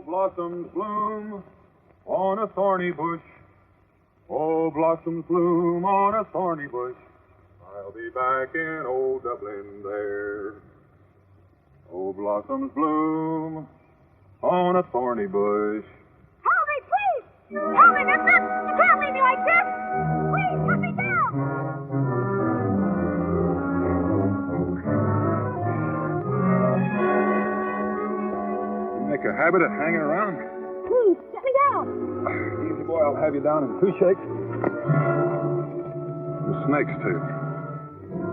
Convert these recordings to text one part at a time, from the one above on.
blossoms bloom on a thorny bush. Oh, blossoms bloom on a thorny bush. I'll be back in old Dublin there. Oh, blossoms bloom on a thorny bush. Help me, please! Help me, mister! You can't leave me like this! Please, put me down! You make a habit of hanging around? Please, get me down! Easy, boy. I'll have you down in 2 shakes. The snakes, too.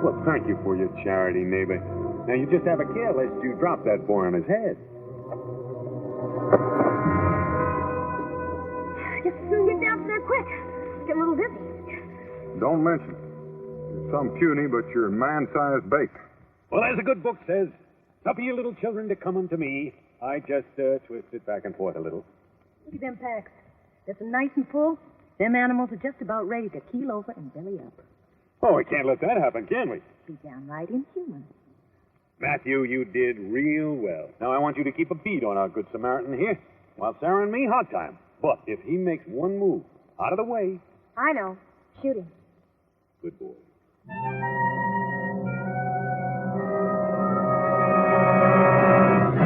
Well, thank you for your charity, neighbor. Now, you just have a care lest you drop that boy on his head. Just as soon get down there quick. Get a little dizzy. Don't mention it. You're some puny, but you're man-sized bait. Well, as a good book says, suffer your little children to come unto me. I just twist it back and forth a little. Look at them packs. They're so nice and full. Them animals are just about ready to keel over and belly up. Oh, we can't let that happen, can we? Be downright inhuman. Matthew, you did real well. Now, I want you to keep a bead on our good Samaritan here, while Sarah and me hot time. But if he makes one move out of the way... I know. Shoot him. Good boy.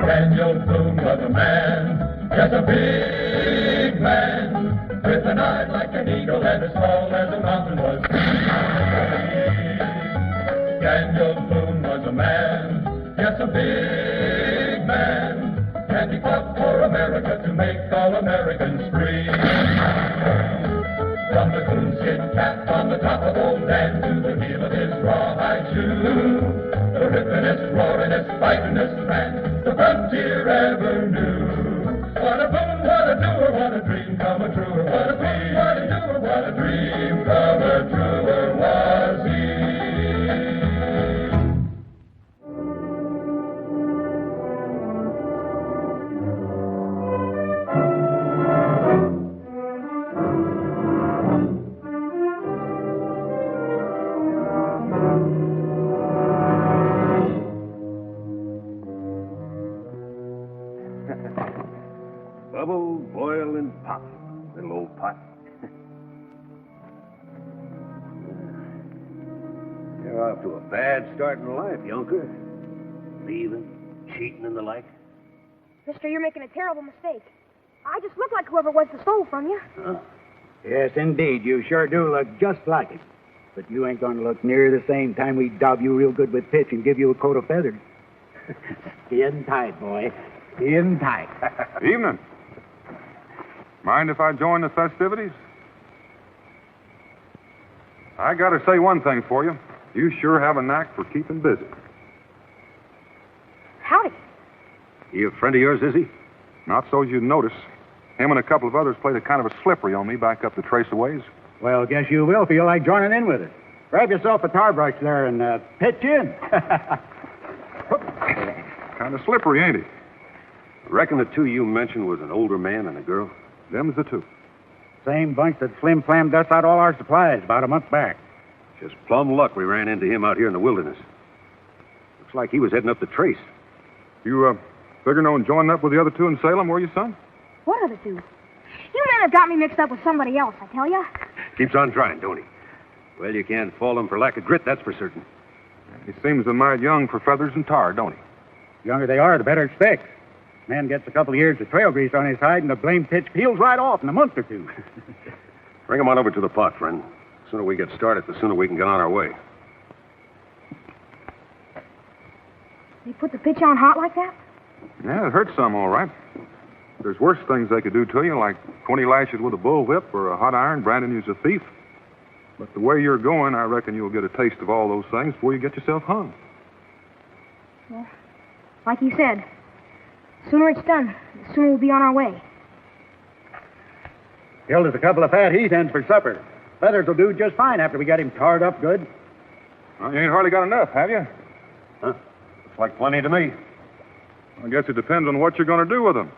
Daniel Boone was a man, just a big man, with an eye like an eagle and as tall as a mountain was. Daniel Boone was a man, just a big man, and he fought for America to make all Americans free. From the coonskin cap on the top of old Dan to the heel of his rawhide shoe, the rippin'est, roaring'est, fighting'est man the frontier ever knew. What a boon, what a doer, what a dream come a truer. What a boon, what a doer, what a dream come a truer was he. Bubble, boil, and pop. Little old pot. You're off to a bad start in life, Yunker. Leaving, cheating, and the like. Mister, you're making a terrible mistake. I just look like whoever was that stole from you. Huh? Yes, indeed. You sure do look just like it. But you ain't going to look near the same time we daub you real good with pitch and give you a coat of feathers. Skin tight, boy. Skin tight. Evening. Mind if I join the festivities? I gotta say one thing for you. You sure have a knack for keeping busy. Howdy. He a friend of yours, is he? Not so you'd notice. Him and a couple of others played a kind of a slippery on me back up the traceaways. Well, guess you will feel like joining in with it. Grab yourself a tar brush there and pitch in. Kind of slippery, ain't he? I reckon the two you mentioned was an older man and a girl. Them's the two. Same bunch that flim-flammed us out all our supplies about a month back. Just plumb luck we ran into him out here in the wilderness. Looks like he was heading up the trace. You, figuring on joining up with the other two in Salem, were you, son? What other two? You men have got me mixed up with somebody else, I tell you. Keeps on trying, don't he? Well, you can't fault him for lack of grit, that's for certain. He seems a mite young for feathers and tar, don't he? The younger they are, the better it sticks. Man gets a couple of years of trail grease on his hide, and the blame pitch peels right off in a month or two. Bring him on over to the pot, friend. The sooner we get started, the sooner we can get on our way. They put the pitch on hot like that? Yeah, it hurts some, all right. There's worse things they could do to you, like 20 lashes with a bullwhip or a hot iron branding you as a thief. But the way you're going, I reckon you'll get a taste of all those things before you get yourself hung. Well, like you said, the sooner it's done, the sooner we'll be on our way. Killed us a couple of fat heath hens for supper. Feathers will do just fine after we get him tarred up good. Well, you ain't hardly got enough, have you? Huh? Looks like plenty to me. I guess it depends on what you're going to do with them.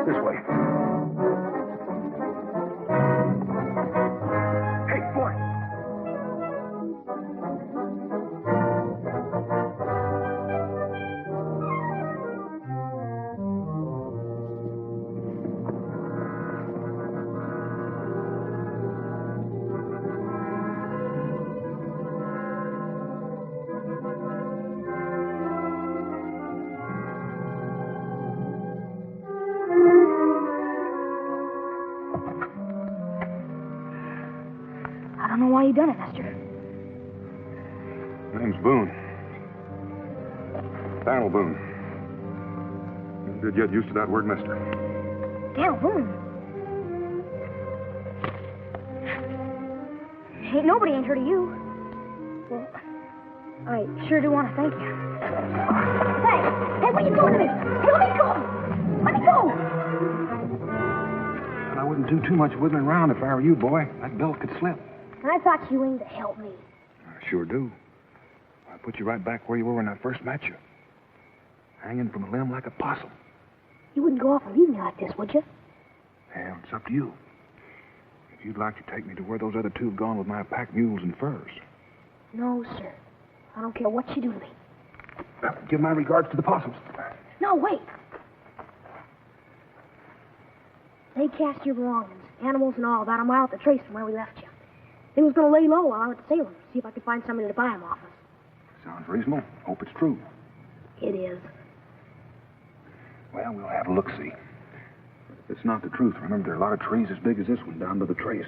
This way. you done it, mister? My name's Boone. Daniel Boone. Never did get used to that word, mister. Daniel Boone. Ain't nobody ain't heard of you. Well, I sure do want to thank you. Hey, what are you doing to me? Hey, let me go! Let me go! I wouldn't do too much wiggling around if I were you, boy. That belt could slip. I thought you aimed to help me. I sure do. I put you right back where you were when I first met you. Hanging from a limb like a possum. You wouldn't go off and leave me like this, would you? Well, it's up to you. If you'd like to take me to where those other two have gone with my pack mules and furs. No, sir. I don't care what you do to me. Give my regards to the possums. No, wait. They cast your belongings, animals and all, about a mile up the trace from where we left you. They was going to lay low while I went to Salem, see if I could find somebody to buy them off us. Sounds reasonable. Hope it's true. It is. Well, we'll have a look-see. If it's not the truth, remember there are a lot of trees as big as this one down by the trace.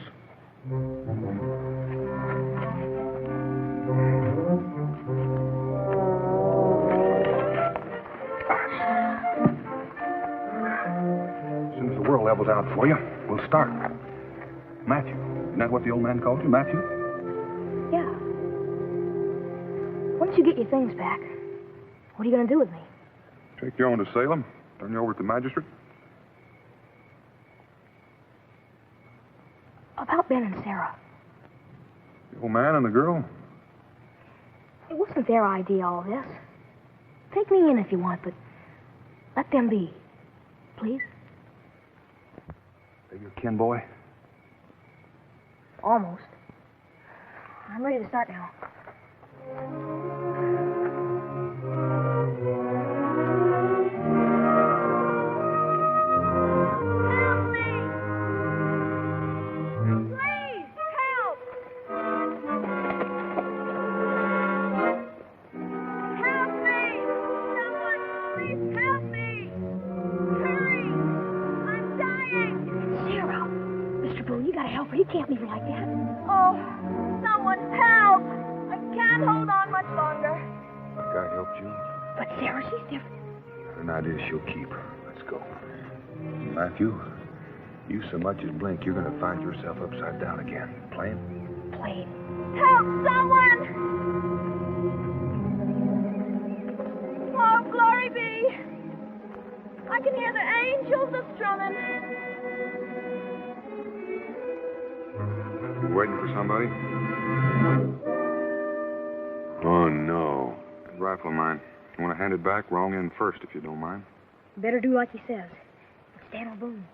As soon as the world levels out for you, we'll start. Matthew. Isn't that what the old man called you, Matthew? Yeah. Once you get your things back, what are you going to do with me? Take you on to Salem. Turn you over to the magistrate. About Ben and Sarah. The old man and the girl. It wasn't their idea, all this. Take me in if you want, but let them be. Please? Are you your kin, boy? Almost. I'm ready to start now. You can't leave her like that. Oh, someone help! I can't hold on much longer. Like I helped you? But Sarah, she's different. Got an idea she'll keep. Let's go. Matthew, you so much as blink, you're going to find yourself upside down again. Plain? Plain. Help, someone! Oh, glory be! I can hear the angels a-strumming. Waiting for somebody? Oh, no. That rifle of mine. I want to hand it back wrong end first, if you don't mind. Better do like he says. It's Daniel Boone.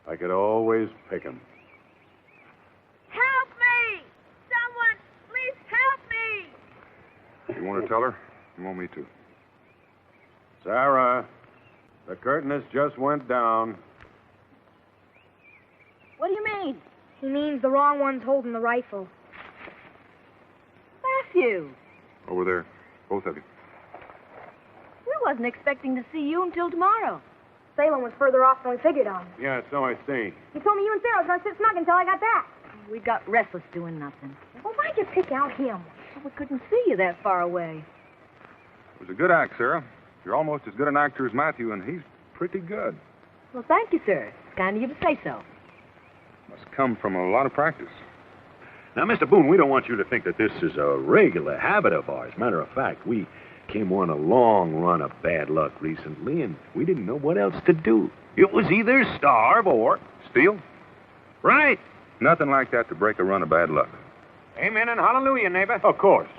I could always pick him. Help me! Someone, please help me! You want to tell her? You want me to? Sarah, the curtain has just went down. What do you mean? He means the wrong one's holding the rifle. Matthew, Over there. Both of you. we wasn't expecting to see you until tomorrow. Salem was further off than we figured on. Yeah, so I see. You told me you and Sarah was going to sit snug until I got back. We got restless doing nothing. Well, why'd you pick out him? We couldn't see you that far away. It was a good act, Sarah. You're almost as good an actor as Matthew, and he's pretty good. Well, thank you, sir. It's kind of you to say so. Must come from a lot of practice. Now, Mr. Boone, we don't want you to think that this is a regular habit of ours. Matter of fact, we came on a long run of bad luck recently, and we didn't know what else to do. It was either starve or Steal? right. Nothing like that to break a run of bad luck. Amen and hallelujah, neighbor. Of course.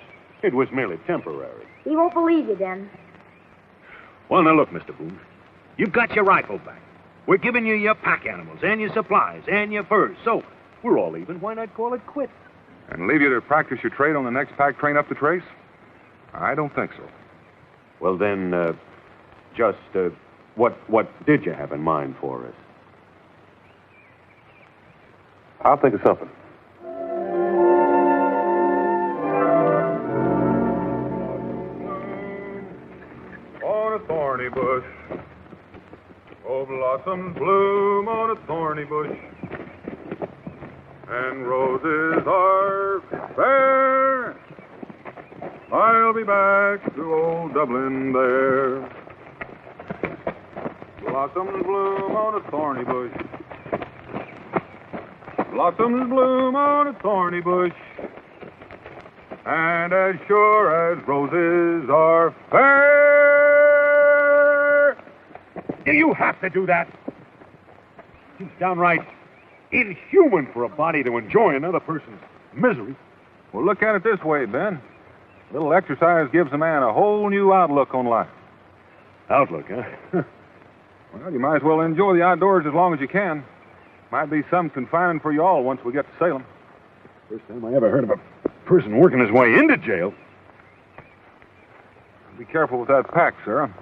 It was merely temporary. He won't believe you then. Well, now look, Mr. Boone. You've got your rifle back. We're giving you your pack animals and your supplies and your furs. So we're all even. Why not call it quits? And leave you to practice your trade on the next pack train up the trace? I don't think so. Well, then, what did you have in mind for us? I'll think of something. On a thorny bush, oh, blossoms bloom on a thorny bush. and roses are fair. I'll be back to old Dublin there. Blossoms bloom on a thorny bush. Blossoms bloom on a thorny bush. And as sure as roses are fair. You have to do that. It's downright inhuman for a body to enjoy another person's misery. Well, look at it this way, Ben. A little exercise gives a man a whole new outlook on life. Outlook, huh? Well, you might as well enjoy the outdoors as long as you can. Might be some confining for you all once we get to Salem. First time I ever heard of a person working his way into jail. Be careful with that pack, Sarah.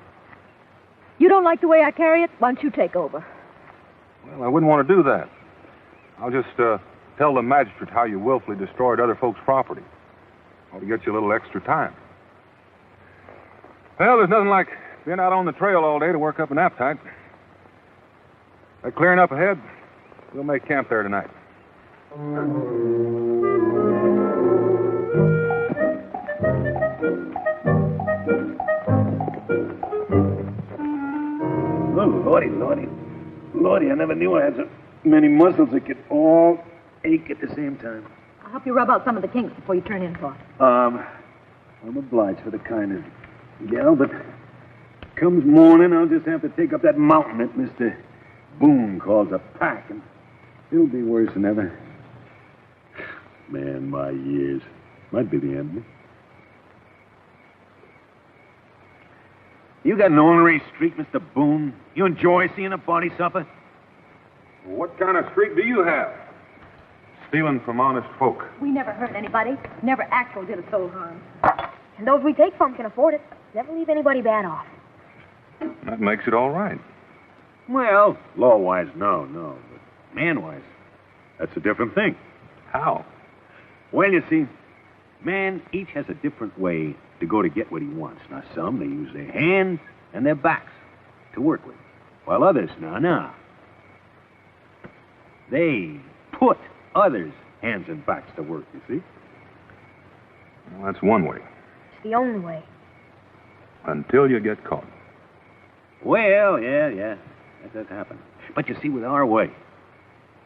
You don't like the way I carry it? Why don't you take over? Well, I wouldn't want to do that. I'll just tell the magistrate how you willfully destroyed other folks' property. Ought to get you a little extra time. Well, there's nothing like being out on the trail all day to work up an appetite. Clearing up ahead, we'll make camp there tonight. Oh, Lordy, Lordy. Lordy, I never knew I had so many muscles that could all ache at the same time. I'll help you rub out some of the kinks before you turn in, boss. I'm obliged for the kindness, gal, but comes morning, I'll just have to take up that mountain that Mr. Boone calls a pack, and it'll be worse than ever. Man, my years. Might be the end of me. You got an ornery streak, Mr. Boone? You enjoy seeing a body suffer? What kind of streak do you have? Stealing from honest folk. We never hurt anybody. Never actually did a soul harm. And those we take from can afford it. Never leave anybody bad off. That makes it all right. Well, law-wise, no. But man-wise, that's a different thing. How? Well, you see, man each has a different way to go to get what he wants. Now, some, they use their hands and their backs to work with. While others, no. They put others' hands and backs to work, you see? Well, that's one way. It's the only way. Until you get caught. Well, yeah. That does happen. But you see, with our way,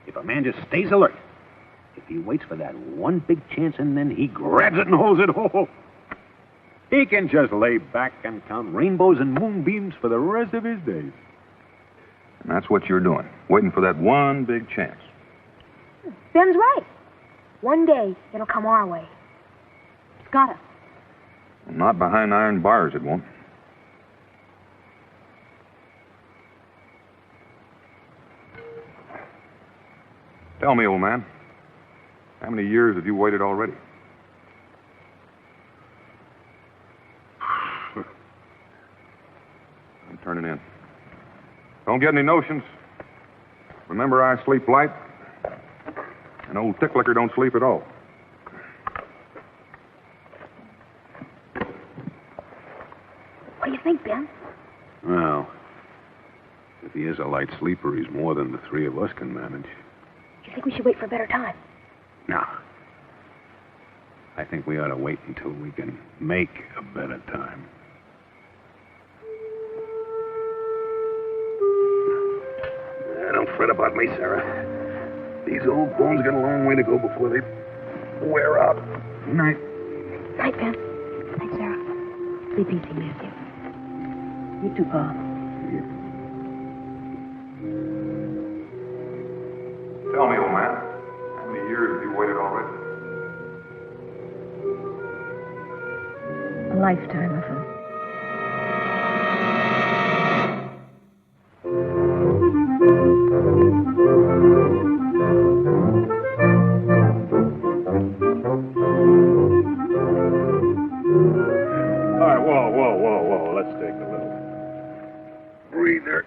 if a man just stays alert, if he waits for that one big chance and then he grabs it and holds it, he can just lay back and count rainbows and moonbeams for the rest of his days. And that's what you're doing, waiting for that one big chance. Ben's right. One day, it'll come our way. It's gotta. Not behind iron bars, it won't. Tell me, old man, how many years have you waited already? I'm turning in. Don't get any notions. Remember, I sleep light, and old Ticklicker don't sleep at all. What do you think, Ben? Well, if he is a light sleeper, he's more than the three of us can manage. Do you think we should wait for a better time? No. I think we ought to wait until we can make a better time. Don't fret about me, Sarah. These old bones got a long way to go before they wear out. Night. Night, Ben. Night, Sarah. Sleep easy, Matthew. You too, Pa. Tell me, old man, how many years have you waited already? A lifetime of them. All right, whoa. Let's take a little breather.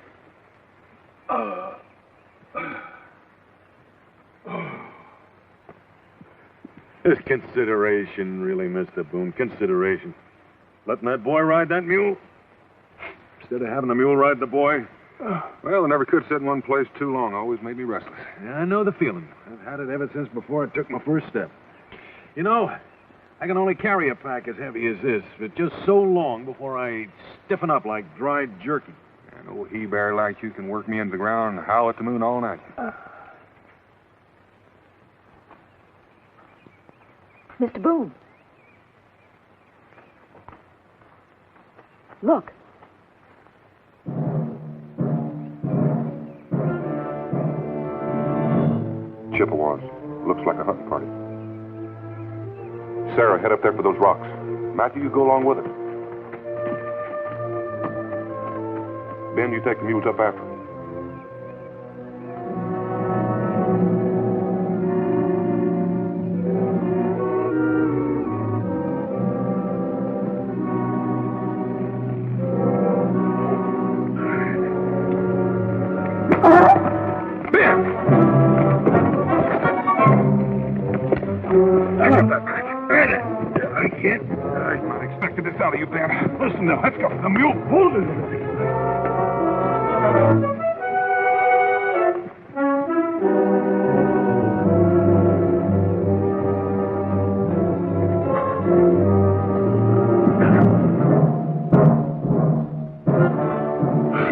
This consideration, really, Mr. Boone. Consideration. Letting that boy ride that mule? Instead of having the mule ride the boy, Well, I never could sit in one place too long. Always made me restless. Yeah, I know the feeling. I've had it ever since before I took my first step. You know, I can only carry a pack as heavy as this for just so long before I stiffen up like dried jerky. An old he-bear like you can work me into the ground and howl at the moon all night. Mr. Boone. Look. Chippewas. Looks like a hunting party. Sarah, head up there for those rocks. Matthew, you go along with it. Ben, you take the mules up after. Listen now, let's go. The mule pulled it. You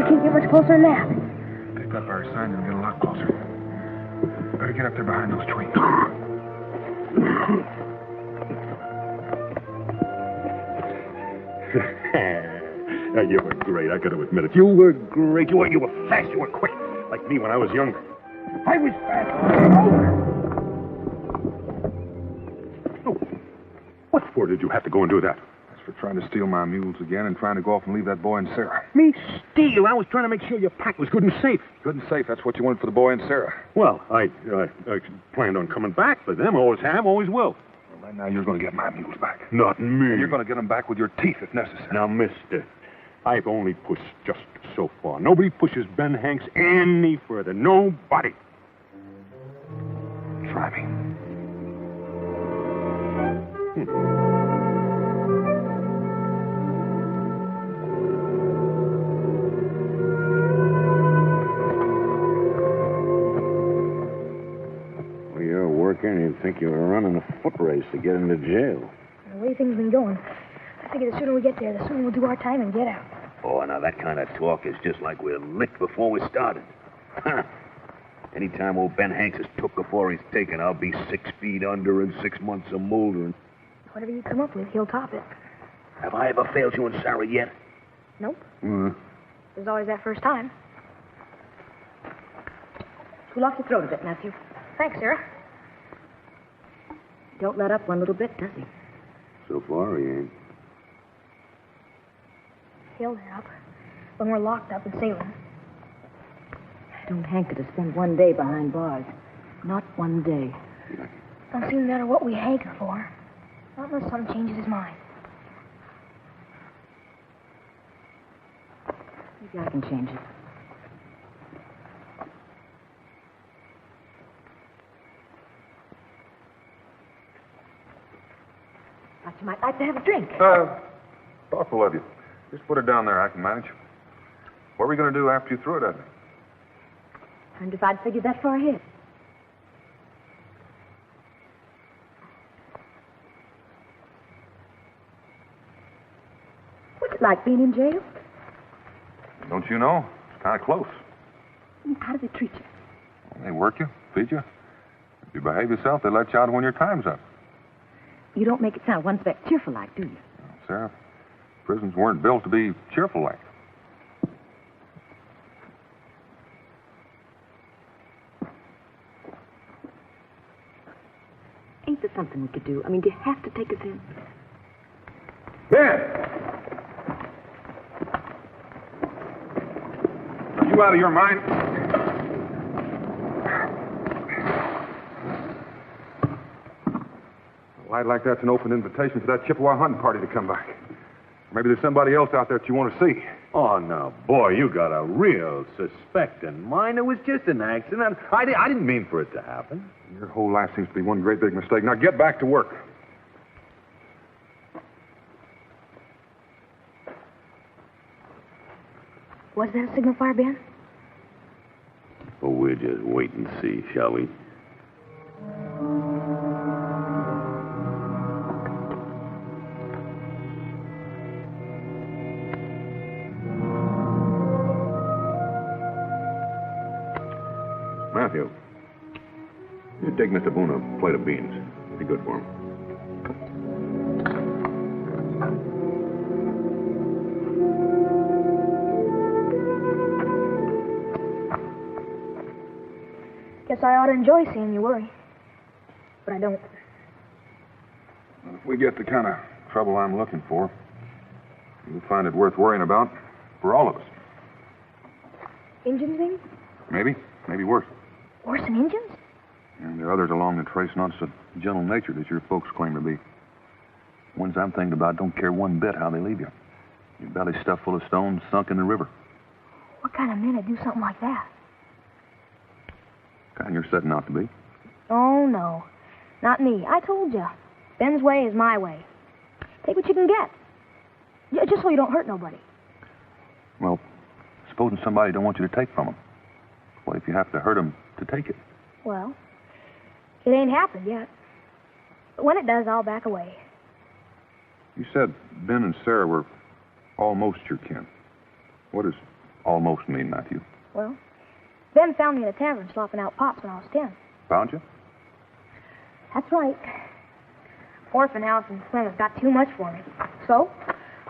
can't get much closer than that. Pick up our sign and get a lot closer. Better get up there behind those trees. You were great, I got to admit it. You were great. You were fast, you were quick. Like me when I was younger. I was fast. Oh. What for did you have to go and do that? That's for trying to steal my mules again and trying to go off and leave that boy and Sarah. Me steal? I was trying to make sure your pack was good and safe. Good and safe, that's what you wanted for the boy and Sarah. Well, I planned on coming back for them. Always have, always will. Well, right now you're going to get my mules back. Not me. And you're going to get them back with your teeth if necessary. Now, mister, I've only pushed just so far. Nobody pushes Ben Hanks any further. Nobody. Try me. Well, you're working and you'd think you were running a foot race to get into jail. The way things have been going, I figure the sooner we get there, the sooner we'll do our time and get out. Oh, now that kind of talk is just like we're licked before we started. Huh. Anytime old Ben Hanks is took before he's taken, I'll be 6 feet under and 6 months of moldering. Whatever you come up with, he'll top it. Have I ever failed you and Sarah yet? Nope. There's always that first time. Cool off your throat a bit, Matthew. Thanks, Sarah. Don't let up one little bit, does he? So far, he ain't. He'll help when we're locked up in Salem. I don't hanker to spend one day behind bars. Not one day. Don't seem to matter what we hanker for. Not unless something changes his mind. Maybe I can change it. Thought you might like to have a drink. Thoughtful of you. Just put it down there. I can manage. What are we going to do after you throw it at me? And if I'd figured that far ahead. What's it like being in jail? Don't you know? It's kind of close. How do they treat you? They work you, feed you. If you behave yourself, they let you out when your time's up. You don't make it sound one speck cheerful like, do you? Sarah, prisons weren't built to be cheerful like. Ain't there something we could do? I mean, do you have to take us in? Ben! Are you out of your mind? A light like that's an open invitation for that Chippewa hunting party to come back. Maybe there's somebody else out there that you want to see. Oh, now, boy, you got a real suspect in mind. It was just an accident. I didn't mean for it to happen. Your whole life seems to be one great big mistake. Now get back to work. Was that a signal fire, Ben? Or we'll just wait and see, shall we? Matthew, you take Mr. Boone a plate of beans. Be good for him. Guess I ought to enjoy seeing you worry. But I don't. If we get the kind of trouble I'm looking for, you'll find it worth worrying about for all of us. Injuns, maybe? Maybe worse. Worse than Injuns? And there are others along the trace not so gentle-natured as your folks claim to be. Ones I'm thinking about don't care one bit how they leave you. Your belly stuffed full of stones sunk in the river. What kind of men would do something like that? Kind you're setting out to be. Oh, no. Not me. I told you. Ben's way is my way. Take what you can get. Just so you don't hurt nobody. Well, supposing somebody don't want you to take from them. What if you have to hurt them to take it? Well, it ain't happened yet. But when it does, I'll back away. You said Ben and Sarah were almost your kin. What does almost mean, Matthew? Well, Ben found me in a tavern slopping out pops when I was 10. Found you? That's right. Orphan house in Plymouth got too much for me. So,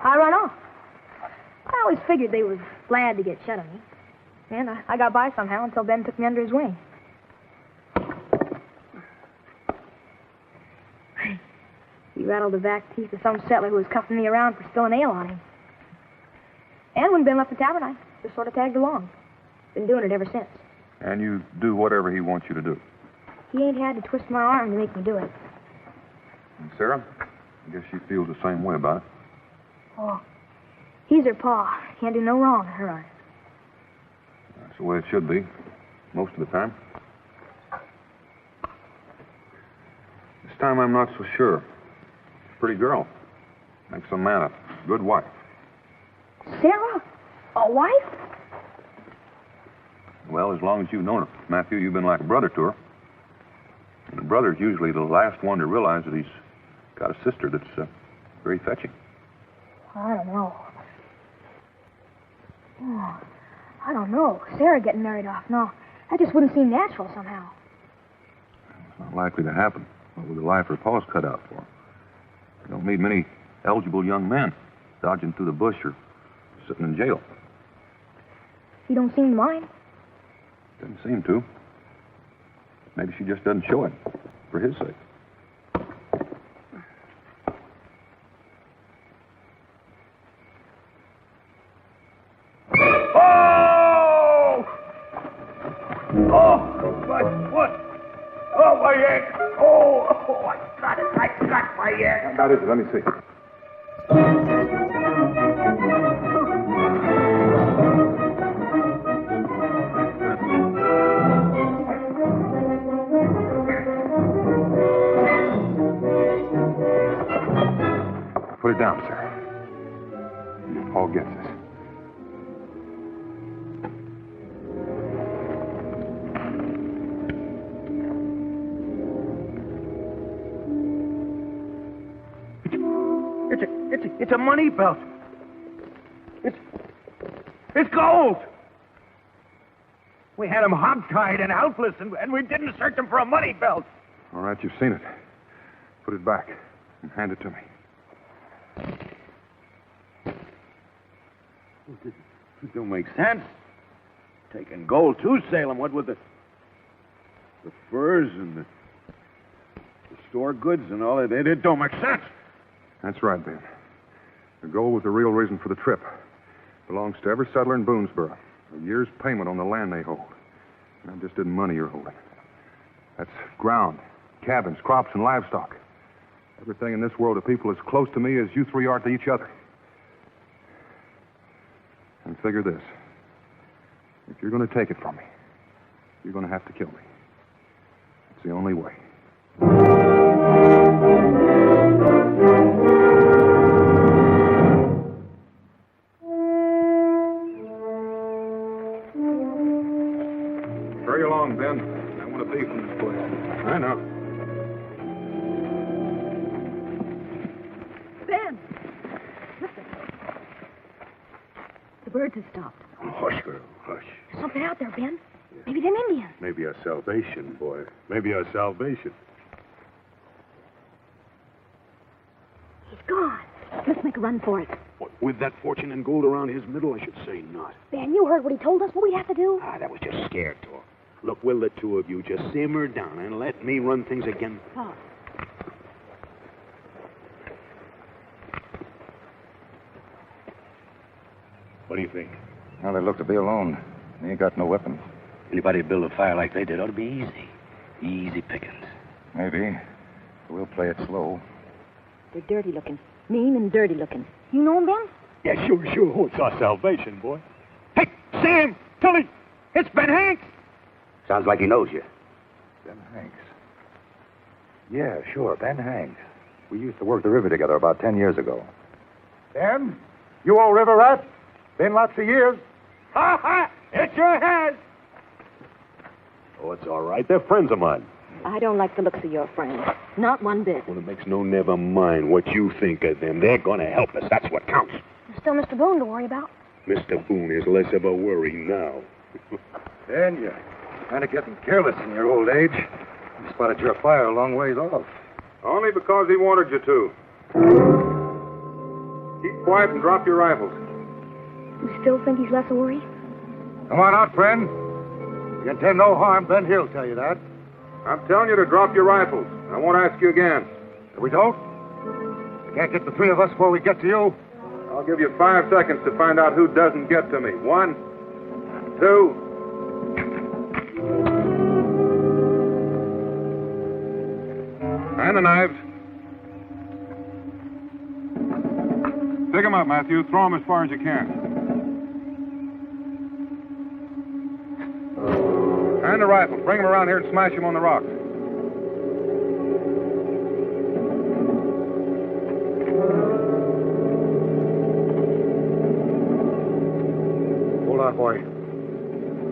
I run off. I always figured they was glad to get shut of me. And I got by somehow until Ben took me under his wing. He rattled the back teeth of some settler who was cuffing me around for spilling ale on him. And when Ben left the tavern, I just sort of tagged along. Been doing it ever since. And you do whatever he wants you to do. He ain't had to twist my arm to make me do it. And Sarah? I guess she feels the same way about it. Oh, he's her pa. Can't do no wrong in her eyes. That's the way it should be, most of the time. This time I'm not so sure. Pretty girl. Makes a man a good wife. Sarah? A wife? Well, as long as you've known her. Matthew, you've been like a brother to her. And a brother's usually the last one to realize that he's got a sister that's very fetching. I don't know. Oh, I don't know. Sarah getting married off. No, that just wouldn't seem natural somehow. It's not likely to happen. What with the life her pa's cut out for. You don't meet many eligible young men dodging through the bush or sitting in jail. You don't seem to mind. Doesn't seem to. Maybe she just doesn't show it for his sake. Oh! Oh! What? Oh, my egg! Oh, I got it. I got my egg. How is it? Let me see. Put it down, sir. Paul gets this. It's a money belt. It's gold. We had him hogtied and helpless, and we didn't search him for a money belt. All right, you've seen it. Put it back and hand it to me. It don't make sense. Taking gold to Salem, what with the furs and the store goods and all that, it don't make sense. That's right, Ben. The gold was the real reason for the trip. Belongs to every settler in Boonesboro. A year's payment on the land they hold. Not just in money you're holding. That's ground, cabins, crops, and livestock. Everything in this world of people as close to me as you three are to each other. And figure this. If you're going to take it from me, you're going to have to kill me. It's the only way. Hurry along, Ben. I want to be from this place. I know. Ben! Listen. The birds have stopped. Oh, hush, girl, hush. There's something out there, Ben. Maybe them Indians. Maybe our salvation, boy. Maybe our salvation. He's gone. Let's make a run for it. What, with that fortune and gold around his middle, I should say not. Ben, you heard what he told us. What we have to do? That was just scared talk. Look, will the two of you just simmer down and let me run things again? Oh. What do you think? Well, they look to be alone. They ain't got no weapons. Anybody build a fire like they did ought to be easy. Easy pickings. Maybe. We'll play it slow. They're dirty looking. Mean and dirty looking. You know him, Ben? Yeah, sure. Oh, it's our salvation, boy. Hey, Sam! Tully! It's Ben Hanks! Sounds like he knows you. Ben Hanks. Yeah, sure, Ben Hanks. We used to work the river together about 10 years ago. Ben? You old river rat? Been lots of years. Ha ha! It sure has! Oh, it's all right. They're friends of mine. I don't like the looks of your friends. Not one bit. Well, it makes no never mind what you think of them. They're going to help us. That's what counts. There's still Mr. Boone to worry about. Mr. Boone is less of a worry now. Ben, you're kind of getting careless in your old age. You spotted your fire a long ways off. Only because he wanted you to. Keep quiet and drop your rifles. You still think he's less a worry? Come on out, friend. You intend no harm, Ben Hill'll tell you that. I'm telling you to drop your rifles. I won't ask you again. If we don't, we can't get the three of us before we get to you. I'll give you 5 seconds to find out who doesn't get to me. 1, 2. And the knives. Pick them up, Matthew. Throw them as far as you can. And the rifles. Bring them around here and smash them on the rocks. Hold on, boy.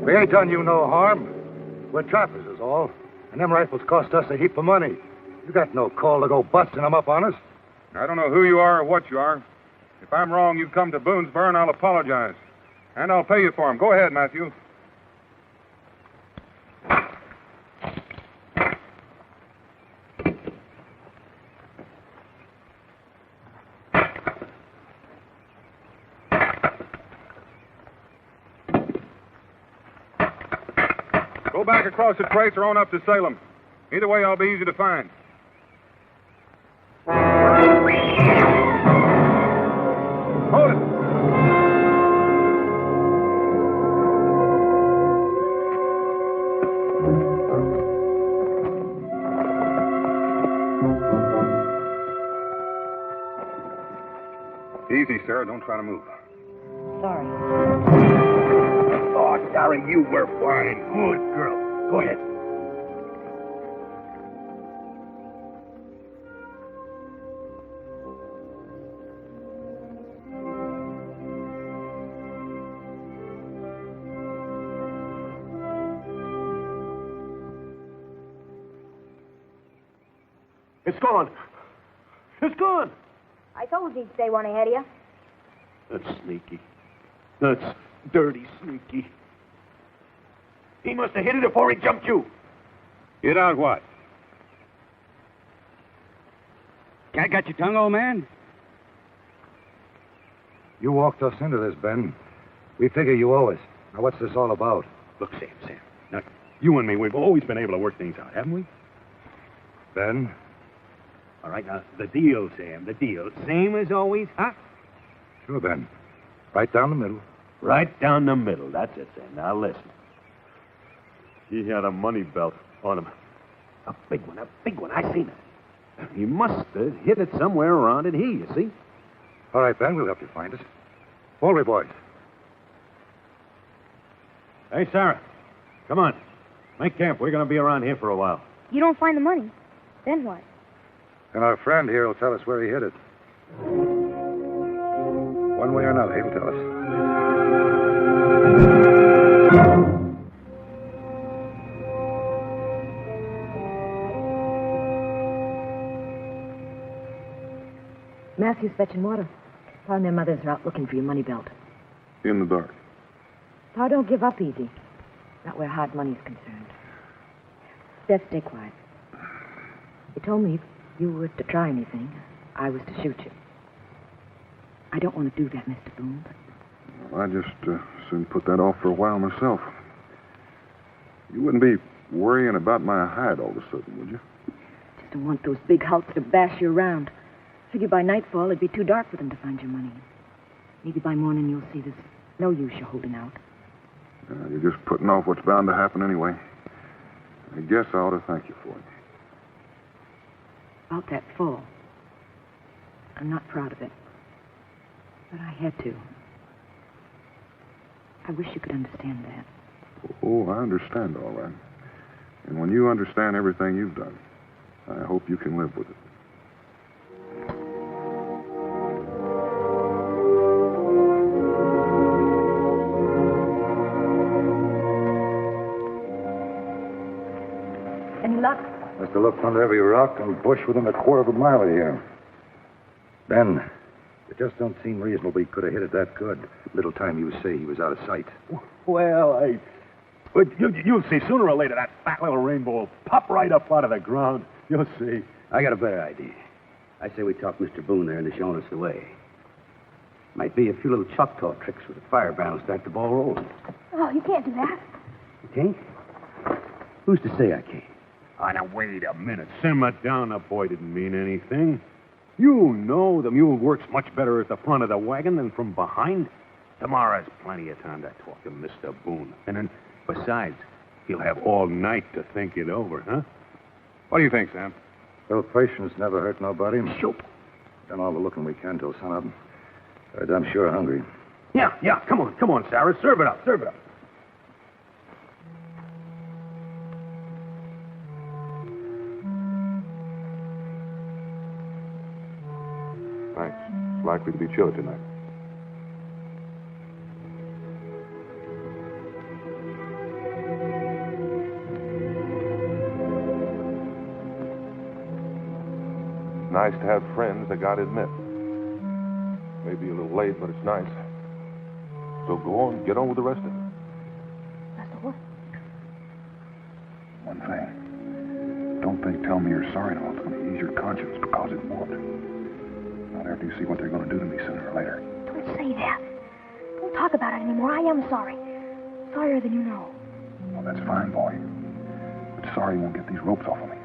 We ain't done you no harm. We're trappers is all. And them rifles cost us a heap of money. You got no call to go busting them up on us. I don't know who you are or what you are. If I'm wrong, you've come to Boonesboro, and I'll apologize. And I'll pay you for them. Go ahead, Matthew. Go back across the trace or on up to Salem. Either way, I'll be easy to find. Hold it. Easy, Sarah. Don't try to move. Sorry. Oh, Sarah, you were fine. Good girl. Go ahead. It's gone. It's gone. I told you he'd stay one ahead of you. That's sneaky. That's dirty sneaky. He must have hit it before he jumped you. Hit out what? Cat got your tongue, old man? You walked us into this, Ben. We figure you owe us. Now, what's this all about? Look, Sam. Now, you and me, we've always been able to work things out, haven't we? Ben? All right, now, the deal, Sam, the deal. Same as always, huh? Sure, Ben. Right down the middle. Right down the middle. That's it, Sam. Now, listen. He had a money belt on him. A big one. I seen it. He must have hit it somewhere around in here, you see? All right, Ben, we'll help you find it. Forward, boys. Hey, Sarah. Come on. Make camp. We're going to be around here for a while. You don't find the money. Then what? And our friend here will tell us where he hid it. One way or another, he'll tell us. Matthew's fetching water. Pa and their mothers are out looking for your money belt. In the dark. Pa don't give up easy. Not where hard money's concerned. Steph, stay quiet. You told me if you were to try anything, I was to shoot you. I don't want to do that, Mr. Boone, but... Well, I just soon put that off for a while myself. You wouldn't be worrying about my hide all of a sudden, would you? Just don't want those big hulks to bash you around. Figure by nightfall it'd be too dark for them to find your money. Maybe by morning you'll see there's no use you're holding out. You're just putting off what's bound to happen anyway. I guess I ought to thank you for it. About that fall. I'm not proud of it. But I had to. I wish you could understand that. Oh, I understand all right. And when you understand everything you've done, I hope you can live with it. Any luck? Must have looked under every rock and bush within a quarter of a mile of here. Ben, it just don't seem reasonable he could have hit it that good. Little time you say he was out of sight. Well, but you'll see sooner or later that fat little rainbow will pop right up out of the ground. You'll see. I got a better idea. I say we talk Mr. Boone there into showing us the way. Might be a few little Choctaw tricks with a firebrand will start the ball rolling. Oh, you can't do that. You can't? Who's to say I can't? Oh, now, wait a minute. Simmer down. The boy didn't mean anything. You know the mule works much better at the front of the wagon than from behind. Tomorrow's plenty of time to talk to Mr. Boone. And then, besides, he'll have all night to think it over, huh? What do you think, Sam? Well, patience never hurt nobody. Sure. Done all the looking we can till sunup. But I'm sure hungry. Yeah. Come on, Sarah. Serve it up. Thanks. It's likely to be chilly tonight. Nice to have friends, I gotta admit. Maybe a little late, but it's nice. So go on, get on with the rest of it. Rest of what? One thing. Don't think telling me you're sorry now it's going to ease your conscience, because it won't. Not after you see what they're going to do to me sooner or later. Don't say that. Don't talk about it anymore. I am sorry. Sorrier than you know. Well, that's fine, boy. But sorry won't get these ropes off of me.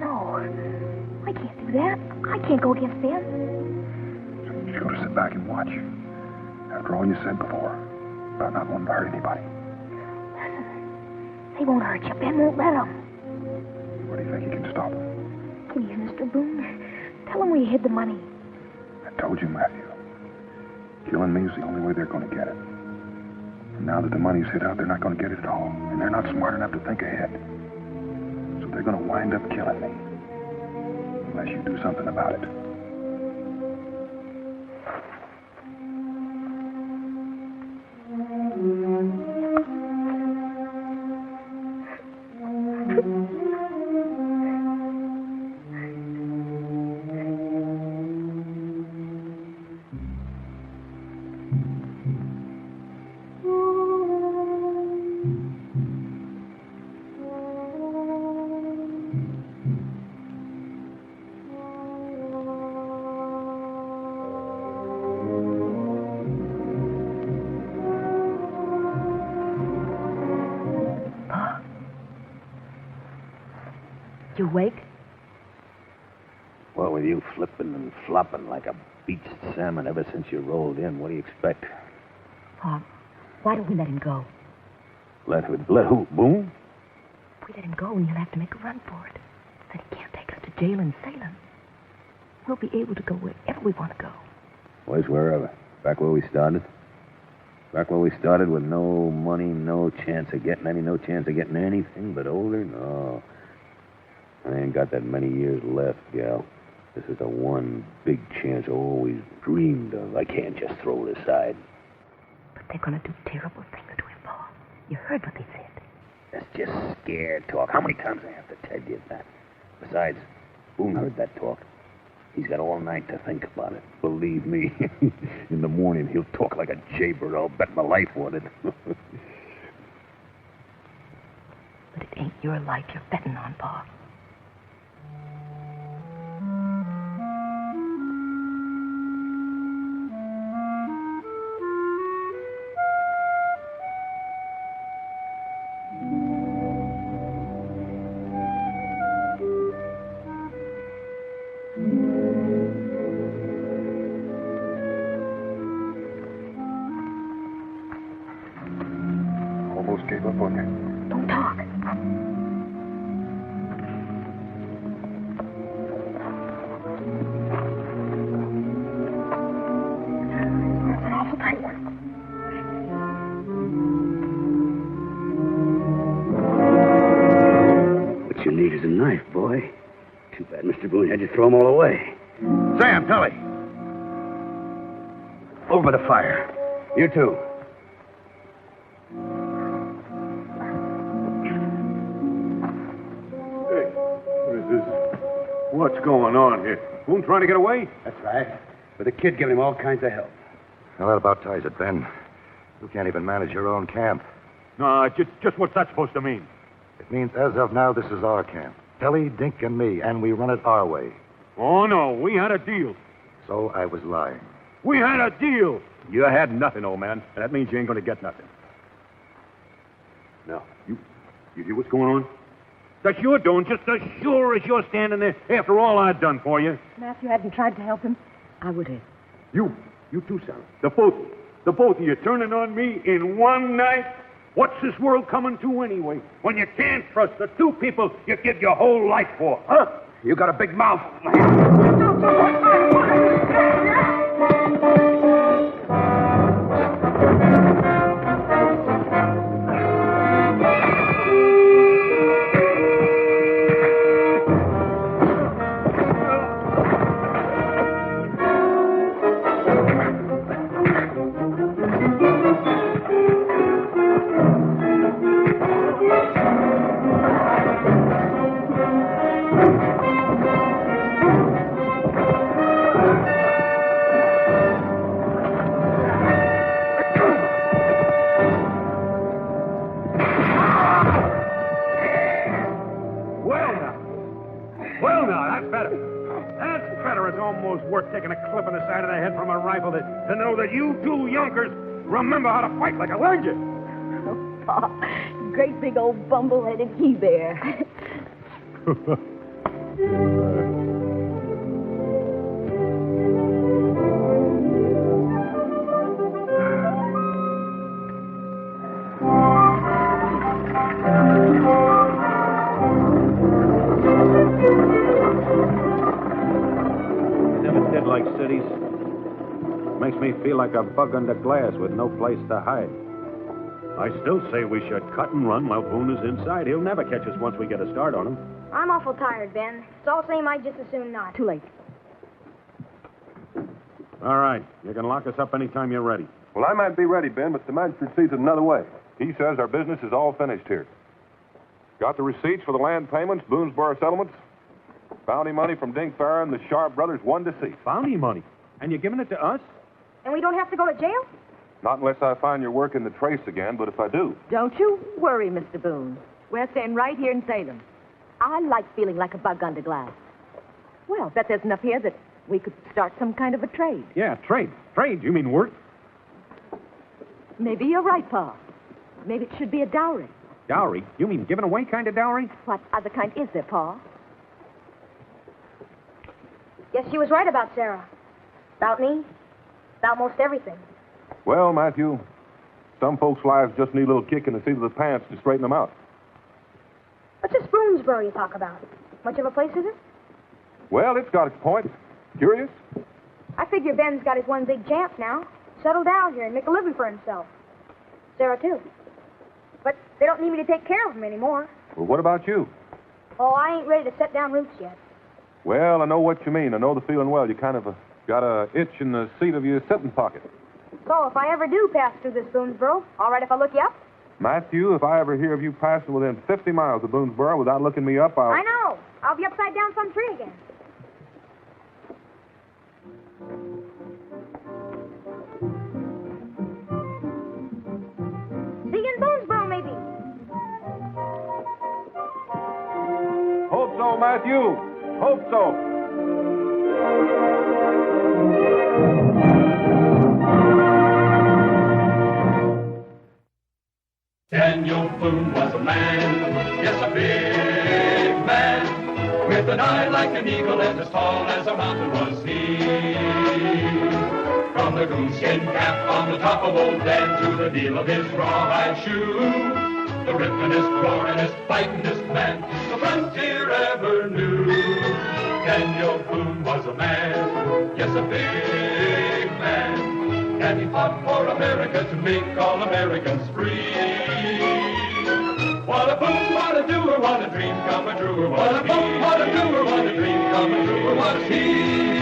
No. I can't do that. I can't go against them. So you just got to sit back and watch. After all you said before about not wanting to hurt anybody. Listen. They won't hurt you. Ben won't let them. What do you think you can stop them? Please, Mr. Boone. Tell them where you hid the money. I told you, Matthew. Killing me is the only way they're going to get it. And now that the money's hid out, they're not going to get it at all. And they're not smart enough to think ahead. So they're going to wind up killing me. Unless you do something about it. You awake? Well, with you flipping and flopping like a beached salmon ever since you rolled in, what do you expect? Pa, why don't we let him go? Let who? Boone? If we let him go, and he'll have to make a run for it. Then he can't take us to jail in Salem. We'll be able to go wherever we want to go. Where's wherever? Back where we started? Back where we started with no money, no chance of getting anything but older? No. I ain't got that many years left, gal. This is the one big chance I always dreamed of. I can't just throw it aside. But they're going to do terrible things to him, Pa. You heard what they said. That's just scared talk. How many times I have to tell you that? Besides, Boone heard that talk. He's got all night to think about it. Believe me, in the morning he'll talk like a jaybird. I'll bet my life on it. But it ain't your life you're betting on, Pa. Almost gave up on you. Don't talk. That's an awful tight one. What you need is a knife, boy. Too bad Mr. Boone had you throw them all away. Sam, Tully. Over the fire. You too. Hey, what is this? What's going on here? Boone trying to get away? That's right. With the kid giving him all kinds of help. Well, that about ties it, Ben. You can't even manage your own camp. No, just what's that supposed to mean? It means as of now, this is our camp. Telly, Dink, and me, and we run it our way. Oh, no, we had a deal. So I was lying. We had a deal. You had nothing, old man, and that means you ain't going to get nothing. Now, you hear what's going on? That you're doing just as sure as you're standing there after all I've done for you. Matthew hadn't tried to help him, I would have. You too, Sarah. The both of you turning on me in one night. What's this world coming to anyway? When you can't trust the two people you give your whole life for, huh? You got a big mouth. Well, now, that's better. That's better. It's almost worth taking a clip in the side of the head from a rifle to know that you two yonkers remember how to fight like I learned you. Pa, great big old bumble-headed he-bear. Never did like cities. Makes me feel like a bug under glass with no place to hide. I still say we should cut and run while Boone is inside. He'll never catch us once we get a start on him. I'm awful tired, Ben. It's all the same, I'd just as soon not. Too late. All right. You can lock us up anytime you're ready. Well, I might be ready, Ben, but the magistrate sees it another way. He says our business is all finished here. Got the receipts for the land payments, Boonesboro settlements, bounty money from Dink Farrar and the Sharp brothers, one to see. Bounty money? And you're giving it to us? And we don't have to go to jail? Not unless I find your work in the trace again, but if I do. Don't you worry, Mr. Boone. We're staying right here in Salem. I like feeling like a bug under glass. Well, bet there's enough here that we could start some kind of a trade. Yeah, trade. Trade? You mean work? Maybe you're right, Pa. Maybe it should be a dowry. Dowry? You mean giving away kind of dowry? What other kind is there, Pa? Guess she was right about Sarah. About me. About most everything. Well, Matthew, some folks' lives just need a little kick in the seat of the pants to straighten them out. What's this Boonesboro you talk about? Much of a place is it? Well, it's got its points. Curious? I figure Ben's got his one big chance now. Settle down here and make a living for himself. Sarah, too. But they don't need me to take care of him anymore. Well, what about you? Oh, I ain't ready to set down roots yet. Well, I know what you mean. I know the feeling well. You kind of got a itch in the seat of your sitting pocket. So if I ever do pass through this Boonesboro, all right if I look you up? Matthew, if I ever hear of you passing within 50 miles of Boonesboro without looking me up, I know. I'll be upside down some tree again. See you in Boonesboro, maybe. Hope so, Matthew. Hope so. Daniel Boone was a man, yes, a big man, with an eye like an eagle and as tall as a mountain was he. From the goonskin cap on the top of old Dan to the heel of his rawhide shoe, the ripplingest, roaringest, fightingest man the frontier ever knew. Daniel Boone was a man, yes, a big man, and he fought for America to make all Americans free. What a Boone, what a doer, what a dream come true, what a Boone, what a doer, what a dream come true, was he.